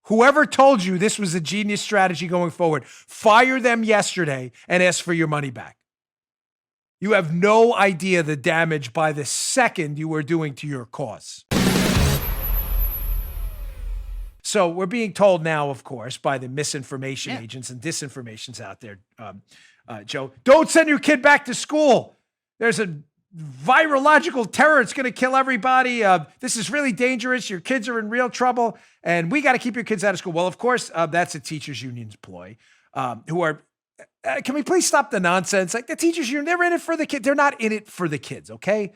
Whoever told you this was a genius strategy going forward, fire them yesterday and ask for your money back. You have no idea the damage by the second you are doing to your cause. So we're being told now, of course, by the misinformation agents and disinformations out there, Joe, don't send your kid back to school. There's a virological terror. It's going to kill everybody. This is really dangerous. Your kids are in real trouble, and we got to keep your kids out of school. Well, of course, that's a teachers union's ploy, who are, can we please stop the nonsense? Like the teachers union, they're in it for the kids. They're not in it for the kids, okay?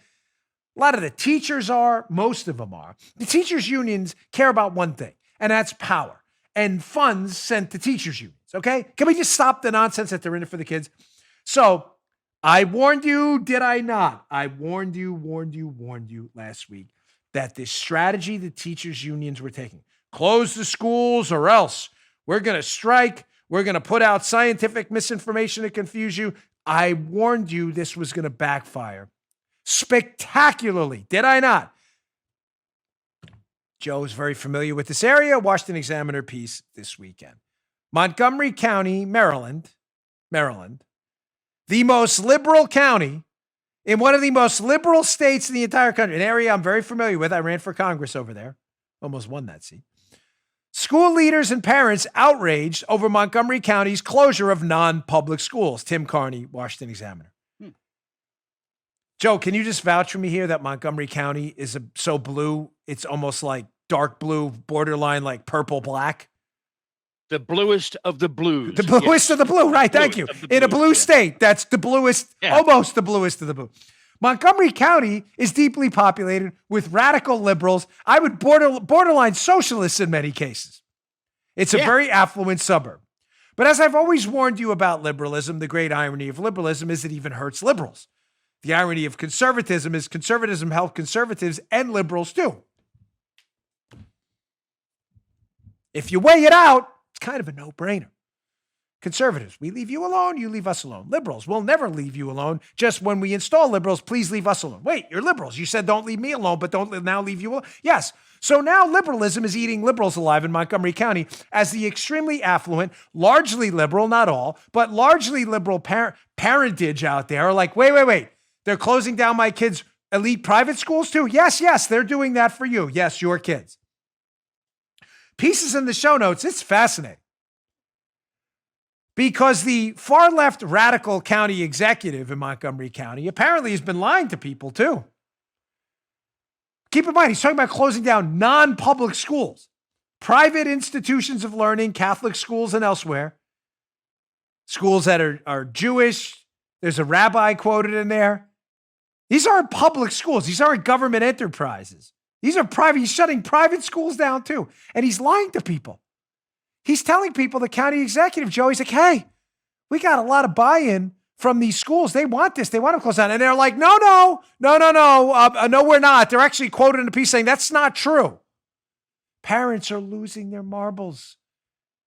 A lot of the teachers are, most of them are. The teachers unions care about one thing, and that's power and funds sent to teachers unions, okay? Can we just stop the nonsense that they're in it for the kids? So I warned you, did I not? I warned you last week that this strategy the teachers unions were taking, close the schools or else we're going to strike. We're going to put out scientific misinformation to confuse you. I warned you this was going to backfire spectacularly, did I not? Joe is very familiar with this area. Washington Examiner piece this weekend. Montgomery County, Maryland, the most liberal county in one of the most liberal states in the entire country, an area I'm very familiar with. I ran for Congress over there, almost won that seat. School leaders and parents outraged over Montgomery County's closure of non-public schools. Tim Carney, Washington Examiner. Joe, can you just vouch for me here that Montgomery County is so blue, it's almost like dark blue, borderline like purple black? The bluest of the blues. The bluest of the blue, right? Thank you. In a blue state, that's the bluest, almost the bluest of the blue. Montgomery County is deeply populated with radical liberals. I would borderline socialists in many cases. It's a very affluent suburb. But as I've always warned you about liberalism, the great irony of liberalism is it even hurts liberals. The irony of conservatism is conservatism helps conservatives and liberals too. If you weigh it out, it's kind of a no-brainer. Conservatives, we leave you alone, you leave us alone. Liberals, we'll never leave you alone. Just when we install liberals, please leave us alone. Wait, you're liberals. You said don't leave me alone, but don't now leave you alone. Yes. So now liberalism is eating liberals alive in Montgomery County as the extremely affluent, largely liberal, not all, but largely liberal parentage out there are like, wait. They're closing down my kids' elite private schools too? Yes, they're doing that for you. Yes, your kids. Pieces in the show notes, it's fascinating. Because the far left radical county executive in Montgomery County apparently has been lying to people too. Keep in mind, he's talking about closing down non-public schools, private institutions of learning, Catholic schools and elsewhere, schools that are Jewish. There's a rabbi quoted in there. These aren't public schools. These aren't government enterprises. These are private. He's shutting private schools down too. And he's lying to people. He's telling people, the county executive, Joe, he's like, hey, we got a lot of buy-in from these schools. They want this. They want to close down. And they're like, no, we're not. They're actually quoted in a piece saying that's not true. Parents are losing their marbles.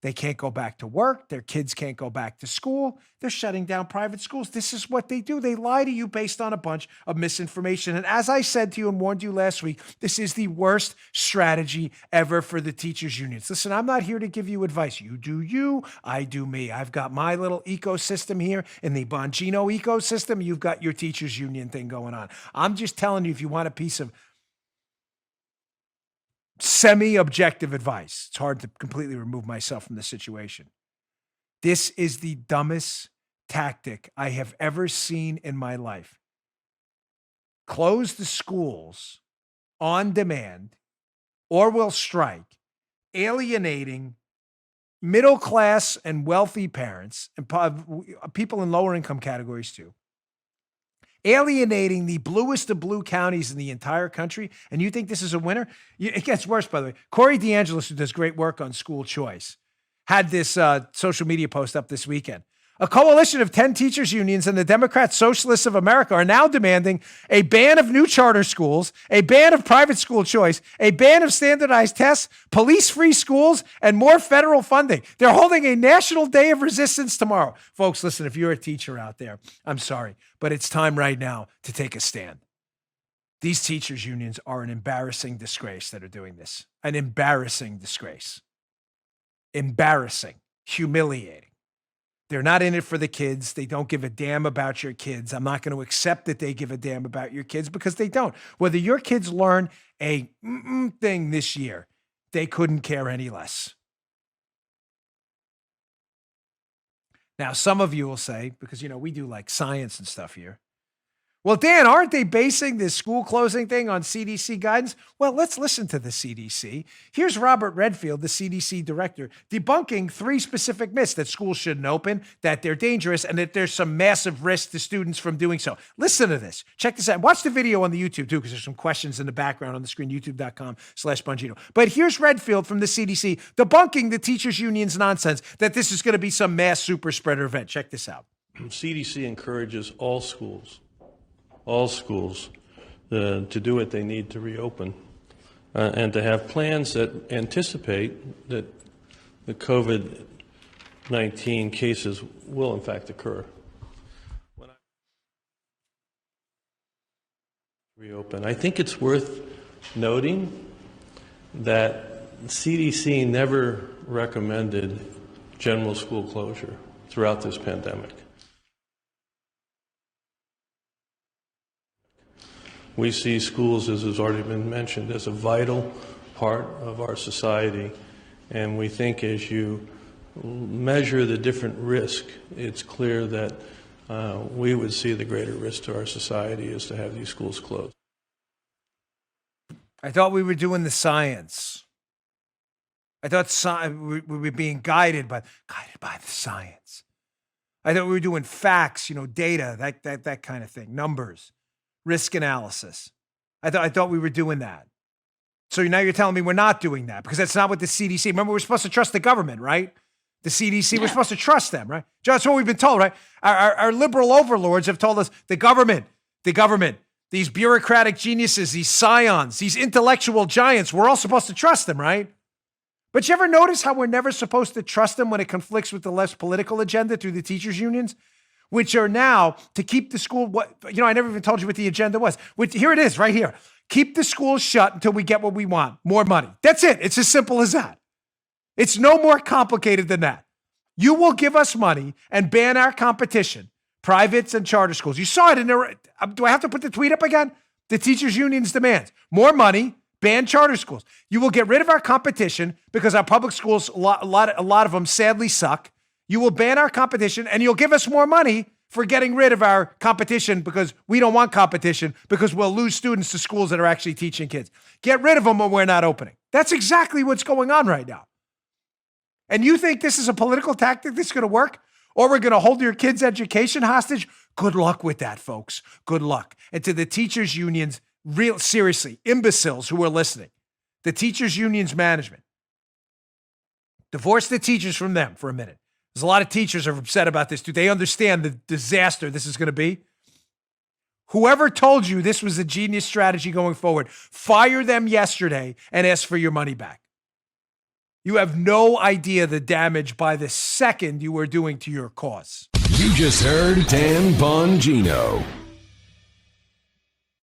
They can't go back to work. Their kids can't go back to school. They're shutting down private schools. This is what they do. They lie to you based on a bunch of misinformation. And as I said to you and warned you last week, this is the worst strategy ever for the teachers unions. Listen, I'm not here to give you advice. You do you, I do me. I've got my little ecosystem here in the Bongino ecosystem. You've got your teachers union thing going on. I'm just telling you, if you want a piece of semi-objective advice. It's hard to completely remove myself from the situation. This is the dumbest tactic I have ever seen in my life. Close the schools on demand or will strike, alienating middle-class and wealthy parents and people in lower income categories too. Alienating the bluest of blue counties in the entire country, and you think this is a winner? It gets worse, by the way. Corey DeAngelis, who does great work on school choice, had this social media post up this weekend. A coalition of 10 teachers unions and the Democrat Socialists of America are now demanding a ban of new charter schools, a ban of private school choice, a ban of standardized tests, police-free schools, and more federal funding. They're holding a national day of resistance tomorrow. Folks, listen, if you're a teacher out there, I'm sorry, but it's time right now to take a stand. These teachers unions are an embarrassing disgrace that are doing this. An embarrassing disgrace. embarrassing, humiliating. They're not in it for the kids. They don't give a damn about your kids. I'm not going to accept that they give a damn about your kids because they don't. Whether your kids learn a thing this year, they couldn't care any less. Now, some of you will say, because, we do like science and stuff here. Well, Dan, aren't they basing this school closing thing on CDC guidance? Well, let's listen to the CDC. Here's Robert Redfield, the CDC director, debunking 3 specific myths: that schools shouldn't open, that they're dangerous, and that there's some massive risk to students from doing so. Listen to this. Check this out. Watch the video on the YouTube, too, because there's some questions in the background on the screen, youtube.com/Bongino. But here's Redfield from the CDC debunking the teachers' union's nonsense that this is going to be some mass super spreader event. Check this out. CDC encourages all schools to do what they need to reopen and to have plans that anticipate that the COVID-19 cases will in fact occur. Reopen. I think it's worth noting that CDC never recommended general school closure throughout this pandemic. We see schools, as has already been mentioned, as a vital part of our society. And we think as you measure the different risk, it's clear that we would see the greater risk to our society is to have these schools closed. I thought we were doing the science. I thought we were being guided by the science. I thought we were doing facts, data, that kind of thing, numbers. Risk analysis. I thought we were doing that. So now you're telling me we're not doing that because that's not what the CDC. Remember, we're supposed to trust the government, right? The CDC, we're supposed to trust them, right? That's what we've been told, right? Our liberal overlords have told us the government, these bureaucratic geniuses, these scions, these intellectual giants, we're all supposed to trust them, right? But you ever notice how we're never supposed to trust them when it conflicts with the left's political agenda through the teachers' unions? Which are now to keep the school, I never even told you what the agenda was. Here it is, right here. Keep the schools shut until we get what we want, more money. That's it. It's as simple as that. It's no more complicated than that. You will give us money and ban our competition, privates and charter schools. You saw it in there. Do I have to put the tweet up again? The teachers' union's demands. More money, ban charter schools. You will get rid of our competition because our public schools, a lot of them sadly suck. You will ban our competition and you'll give us more money for getting rid of our competition because we don't want competition because we'll lose students to schools that are actually teaching kids. Get rid of them when we're not opening. That's exactly what's going on right now. And you think this is a political tactic that's going to work? Or we're going to hold your kids' education hostage? Good luck with that, folks. Good luck. And to the teachers' unions, seriously, imbeciles who are listening, the teachers' unions management, divorce the teachers from them for a minute. There's a lot of teachers are upset about this. Do they understand the disaster this is going to be? Whoever told you this was a genius strategy going forward, fire them yesterday and ask for your money back. You have no idea the damage by the second you are doing to your cause. You just heard Dan Bongino.